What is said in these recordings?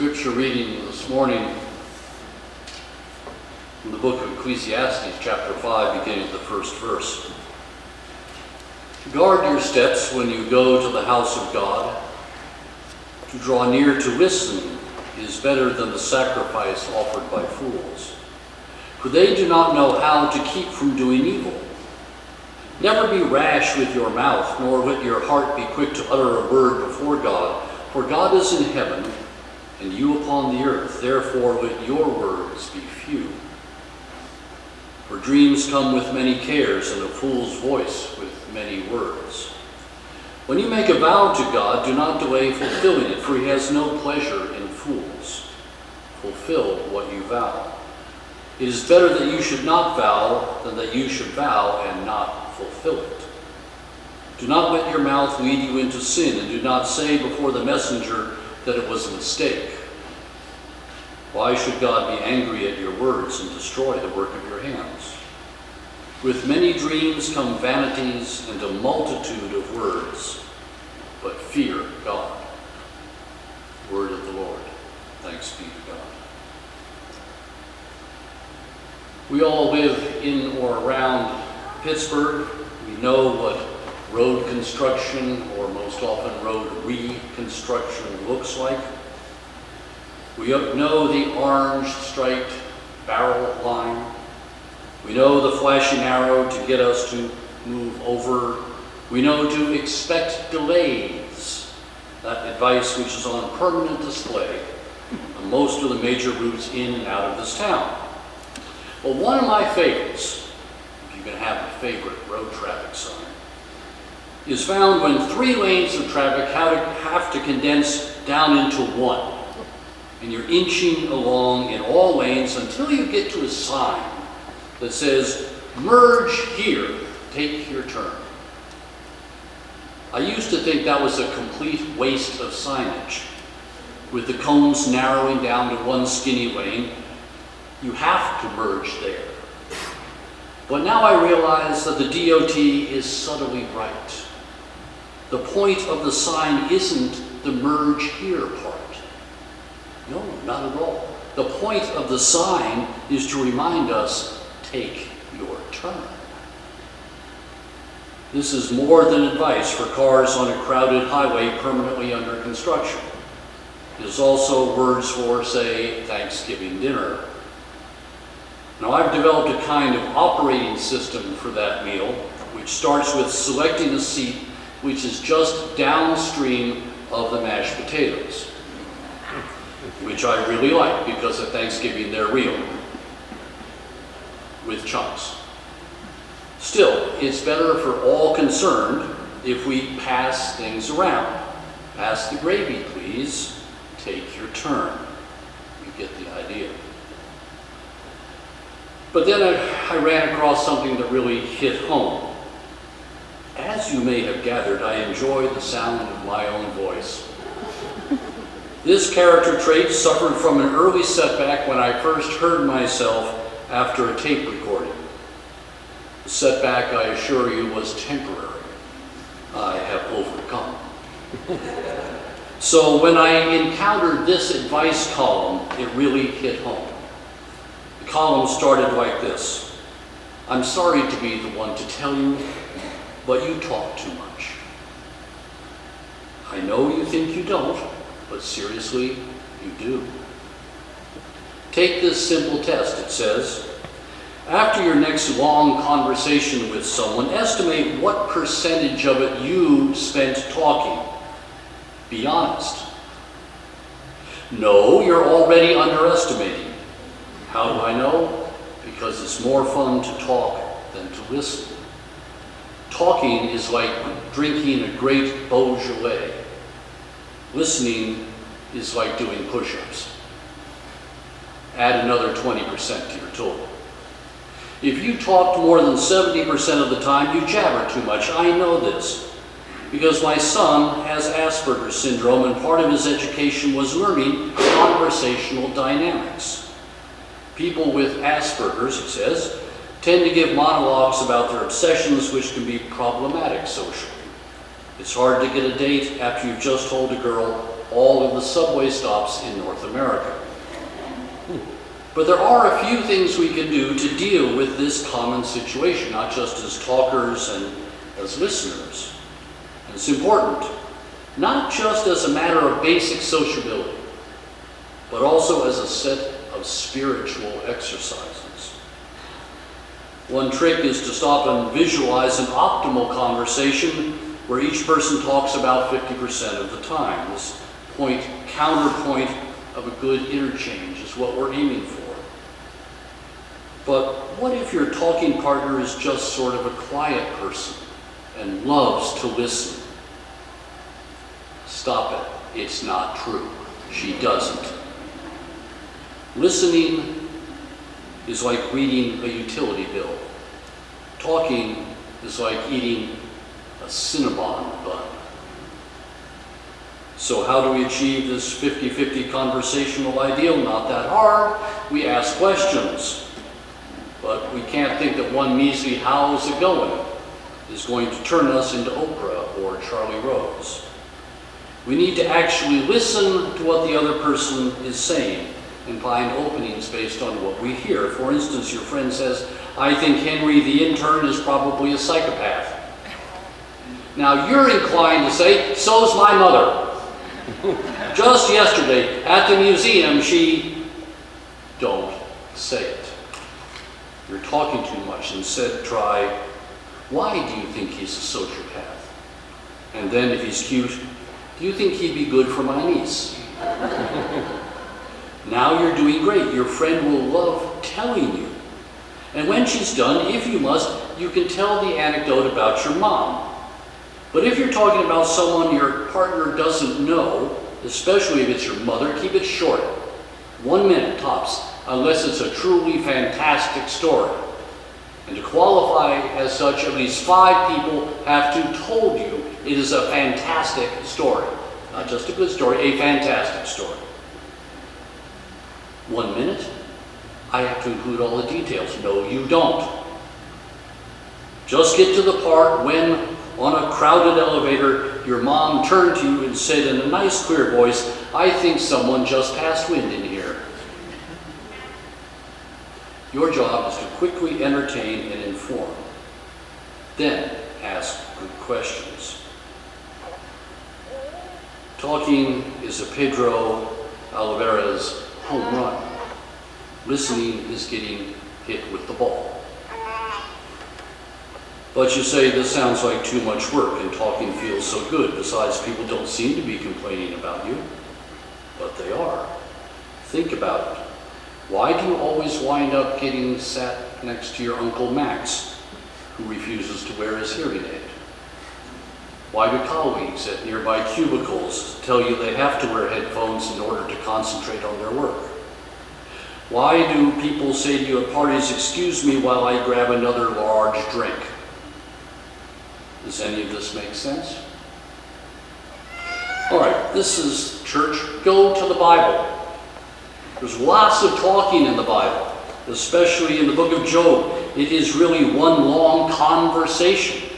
Scripture reading this morning from the book of Ecclesiastes, chapter 5, beginning at the first verse. Guard your steps when you go to the house of God. To draw near to listen is better than the sacrifice offered by fools, for they do not know how to keep from doing evil. Never be rash with your mouth, nor let your heart be quick to utter a word before God, for God is in heaven, and you upon the earth. Therefore let your words be few. For dreams come with many cares, and a fool's voice with many words. When you make a vow to God, do not delay fulfilling it, for he has no pleasure in fools. Fulfill what you vow. It is better that you should not vow than that you should vow and not fulfill it. Do not let your mouth lead you into sin, and do not say before the messenger that it was a mistake. Why should God be angry at your words and destroy the work of your hands? With many dreams come vanities and a multitude of words, but fear God. Word of the Lord. Thanks be to God. We all live in or around Pittsburgh. We know what road construction, or most often road reconstruction, looks like. We know the orange striped barrel line. We know the flashing arrow to get us to move over. We know to expect delays, that advice which is on permanent display on most of the major routes in and out of this town. Well, one of my favorites, if you can have a favorite road traffic sign, is found when 3 lanes of traffic have to condense down into one. And you're inching along in all lanes until you get to a sign that says, "Merge here, take your turn." I used to think that was a complete waste of signage. With the cones narrowing down to one skinny lane, you have to merge there. But now I realize that the DOT is subtly right. The point of the sign isn't the merge here part. No, not at all. The point of the sign is to remind us, take your turn. This is more than advice for cars on a crowded highway permanently under construction. It is also words for, say, Thanksgiving dinner. Now, I've developed a kind of operating system for that meal, which starts with selecting a seat which is just downstream of the mashed potatoes, which I really like because at Thanksgiving they're real, with chunks. Still, it's better for all concerned if we pass things around. Pass the gravy, please. Take your turn. You get the idea. But then I ran across something that really hit home. As you may have gathered, I enjoy the sound of my own voice. This character trait suffered from an early setback when I first heard myself after a tape recording. The setback, I assure you, was temporary. I have overcome. So when I encountered this advice column, it really hit home. The column started like this: "I'm sorry to be the one to tell you, but you talk too much. I know you think you don't, but seriously, you do. Take this simple test," it says. "After your next long conversation with someone, estimate what percentage of it you spent talking. Be honest." "No, you're already underestimating." "How do I know?" "Because it's more fun to talk than to listen. Talking is like drinking a great Beaujolais. Listening is like doing push-ups. Add another 20% to your total. If you talked more than 70% of the time, you jabber too much. I know this because my son has Asperger's syndrome, and part of his education was learning conversational dynamics. People with Asperger's," it says, "tend to give monologues about their obsessions, which can be problematic socially. It's hard to get a date after you've just told a girl all of the subway stops in North America. But there are a few things we can do to deal with this common situation, not just as talkers and as listeners. And it's important, not just as a matter of basic sociability, but also as a set of spiritual exercises. One trick is to stop and visualize an optimal conversation where each person talks about 50% of the time. This counterpoint of a good interchange is what we're aiming for. But what if your talking partner is just sort of a quiet person and loves to listen? Stop it. It's not true. She doesn't. Listening is like reading a utility bill. Talking is like eating a Cinnabon bun. So how do we achieve this 50-50 conversational ideal? Not that hard. We ask questions. But we can't think that one measly "how's it going" is going to turn us into Oprah or Charlie Rose. We need to actually listen to what the other person is saying and find openings based on what we hear. For instance, your friend says, "I think Henry the intern is probably a psychopath." Now you're inclined to say, "So's my mother. Just yesterday at the museum, she..." Don't say it. You're talking too much. Instead, try, "Why do you think he's a sociopath? And then if he's cute, do you think he'd be good for my niece?" Now you're doing great. Your friend will love telling you. And when she's done, if you must, you can tell the anecdote about your mom. But if you're talking about someone your partner doesn't know, especially if it's your mother, keep it short. 1 minute tops, unless it's a truly fantastic story. And to qualify as such, at least 5 people have to told you it is a fantastic story. Not just a good story, a fantastic story. 1 minute? I have to include all the details. No, you don't. Just get to the part when, on a crowded elevator, your mom turned to you and said in a nice clear voice, "I think someone just passed wind in here." Your job is to quickly entertain and inform. Then ask good questions. Talking is a Pedro Alvarez home run. Listening is getting hit with the ball. But you say, "This sounds like too much work and talking feels so good. Besides, people don't seem to be complaining about you." But they are. Think about it. Why do you always wind up getting sat next to your Uncle Max, who refuses to wear his hearing aid? Why do colleagues at nearby cubicles tell you they have to wear headphones in order to concentrate on their work? Why do people say to you at parties, "Excuse me while I grab another large drink"? Does any of this make sense? All right, this is church. Go to the Bible. There's lots of talking in the Bible, especially in the book of Job. It is really one long conversation.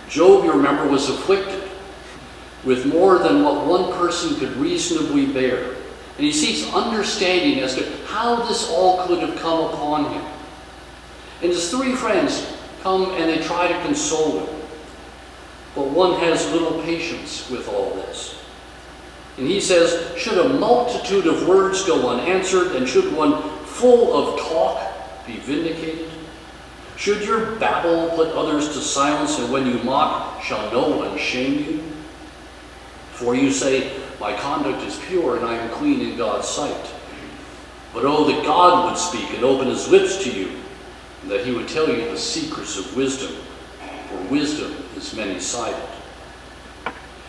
Job, you remember, was afflicted with more than what one person could reasonably bear. And he seeks understanding as to how this all could have come upon him. And his 3 friends come and they try to console him. But one has little patience with all this. And he says, "Should a multitude of words go unanswered, and should one full of talk be vindicated? Should your babble put others to silence, and when you mock, shall no one shame you? For you say, 'My conduct is pure, and I am clean in God's sight.' But oh, that God would speak and open his lips to you, and that he would tell you the secrets of wisdom, for wisdom is many-sided."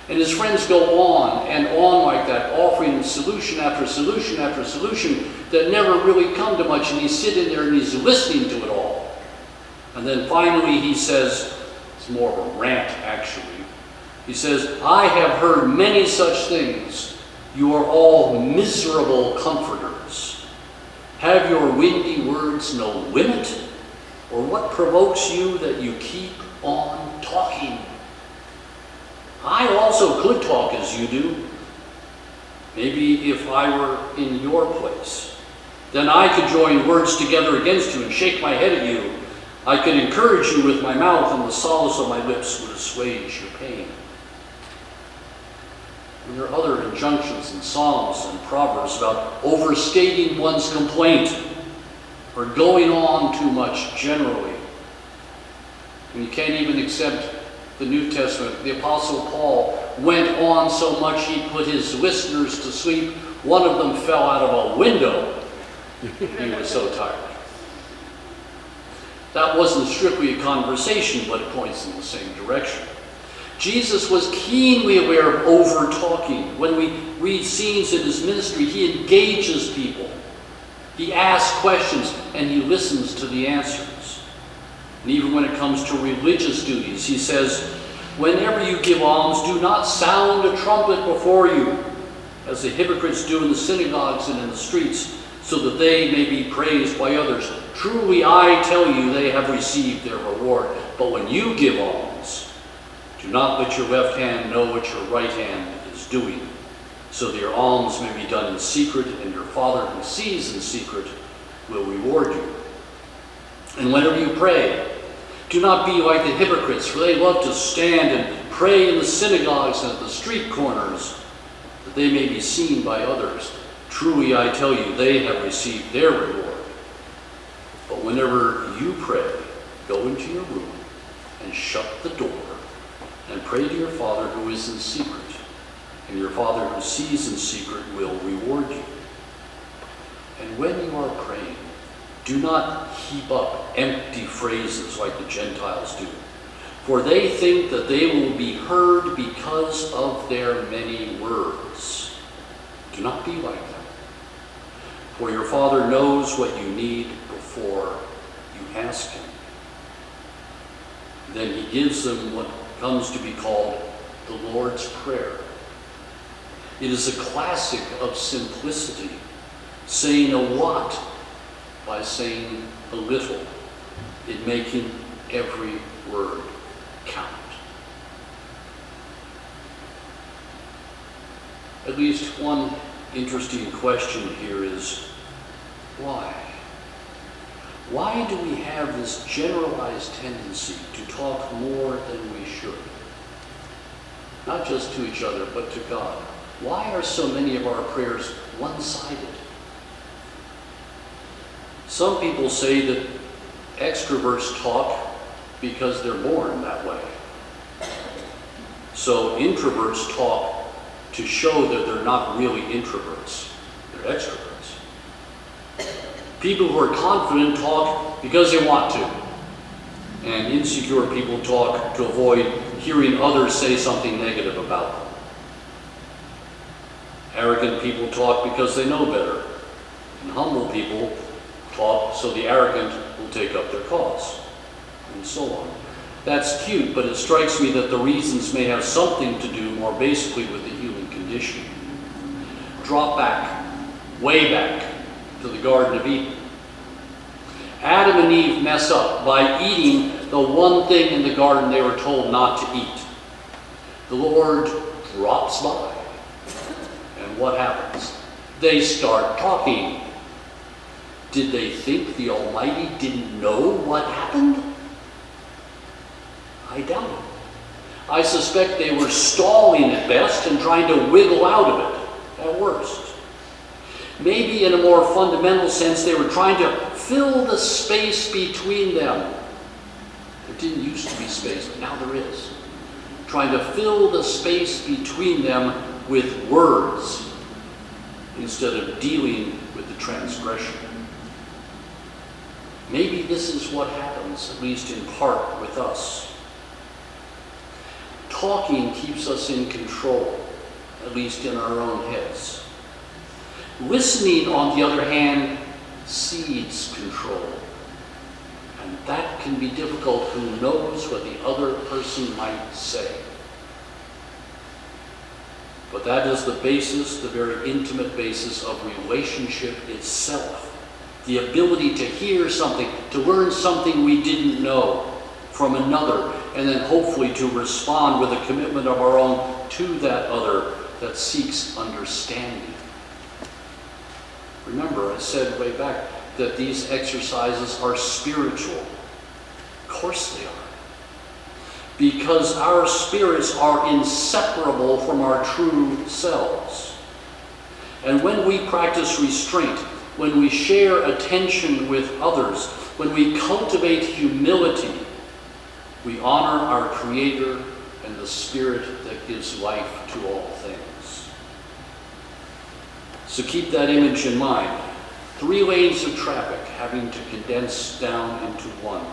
And his friends go on and on like that, offering solution after solution after solution that never really come to much, and he's sitting there and he's listening to it all. And then finally he says, it's more of a rant actually, he says, "I have heard many such things. You are all miserable comforters. Have your windy words no limit? Or what provokes you that you keep on talking? I also could talk as you do, Maybe if I were in your place, then I could join words together against you and shake my head at you. I could encourage you with my mouth, and the solace of my lips would assuage your pain. And there are other injunctions in Psalms and Proverbs about overstating one's complaint or going on too much generally. And you can't even accept the New Testament. The Apostle Paul went on so much he put his listeners to sleep. One of them fell out of a window. He was so tired. That wasn't strictly a conversation, but it points in the same direction. Jesus was keenly aware of over-talking. When we read scenes in his ministry, he engages people. He asks questions, and he listens to the answers. And even when it comes to religious duties, he says, "Whenever you give alms, do not sound a trumpet before you, as the hypocrites do in the synagogues and in the streets, so that they may be praised by others. Truly I tell you, they have received their reward. But when you give alms, do not let your left hand know what your right hand is doing, so that your alms may be done in secret, and your Father who sees in secret will reward you. And whenever you pray, do not be like the hypocrites, for they love to stand and pray in the synagogues and at the street corners, that they may be seen by others. Truly I tell you, they have received their reward. But whenever you pray, go into your room and shut the door, and pray to your Father who is in secret, and your Father who sees in secret will reward you. And when you are praying, do not heap up empty phrases like the Gentiles do, for they think that they will be heard because of their many words. Do not be like them, for your Father knows what you need before you ask him. Then he gives them what comes to be called the Lord's Prayer. It is a classic of simplicity, saying a lot by saying a little, in making every word count. At least one interesting question here is, why? Why do we have this generalized tendency to talk more than we should? Not just to each other, but to God. Why are so many of our prayers one-sided? Some people say that extroverts talk because they're born that way. So introverts talk to show that they're not really introverts, they're extroverts. People who are confident talk because they want to. And insecure people talk to avoid hearing others say something negative about them. Arrogant people talk because they know better. And humble people talk so the arrogant will take up their cause. And so on. That's cute, but it strikes me that the reasons may have something to do more basically with the human condition. Drop back, way back, to the Garden of Eden. Adam and Eve mess up by eating the one thing in the garden they were told not to eat. The Lord drops by. And what happens? They start talking. Did they think the Almighty didn't know what happened? I doubt it. I suspect they were stalling at best and trying to wiggle out of it at worst. Maybe in a more fundamental sense, they were trying to fill the space between them. There didn't used to be space, but now there is. Trying to fill the space between them with words instead of dealing with the transgression. Maybe this is what happens, at least in part, with us. Talking keeps us in control, at least in our own heads. Listening, on the other hand, cedes control. And that can be difficult. Who knows what the other person might say? But that is the basis, the very intimate basis of relationship itself. The ability to hear something, to learn something we didn't know from another, and then hopefully to respond with a commitment of our own to that other that seeks understanding. Remember, I said way back that these exercises are spiritual. Of course they are. Because our spirits are inseparable from our true selves. And when we practice restraint, when we share attention with others, when we cultivate humility, we honor our Creator and the Spirit that gives life to all things. So keep that image in mind. 3 lanes of traffic having to condense down into one.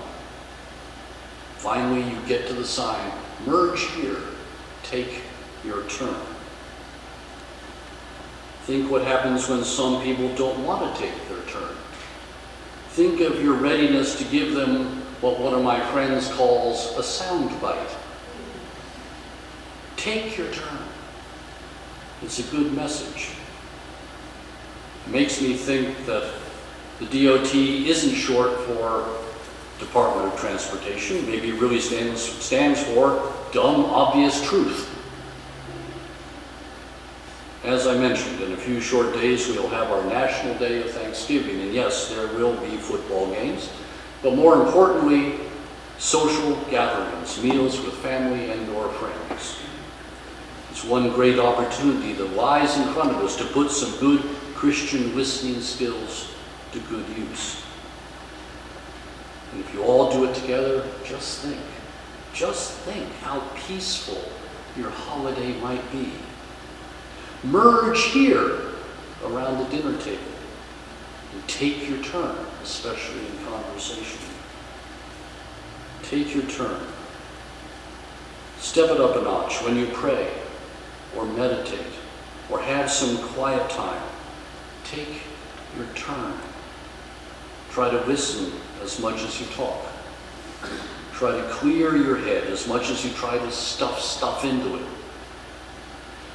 Finally, you get to the sign, merge here, take your turn. Think what happens when some people don't want to take their turn. Think of your readiness to give them what one of my friends calls a sound bite. Take your turn. It's a good message. It makes me think that the DOT isn't short for Department of Transportation. Maybe it really stands for dumb, obvious truth. As I mentioned, in a few short days we'll have our National Day of Thanksgiving, and yes, there will be football games, but more importantly, social gatherings, meals with family and or friends. It's one great opportunity that lies in front of us to put some good Christian listening skills to good use. And if you all do it together, just think how peaceful your holiday might be. Merge here around the dinner table and take your turn, especially in conversation. Take your turn. Step it up a notch when you pray or meditate or have some quiet time. Take your turn. Try to listen as much as you talk. Try to clear your head as much as you try to stuff stuff into it.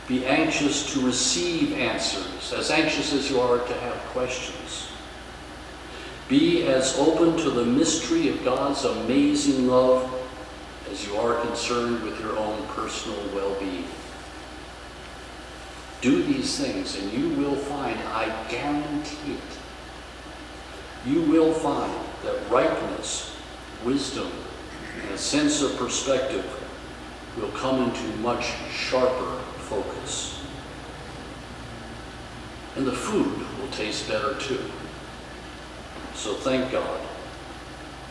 Be anxious to receive answers, as anxious as you are to have questions. Be as open to the mystery of God's amazing love as you are concerned with your own personal well-being. Do these things and you will find, I guarantee it, you will find that ripeness, wisdom, and a sense of perspective will come into much sharper focus. And the food will taste better too. So thank God,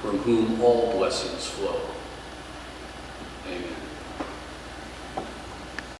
from whom all blessings flow. Amen.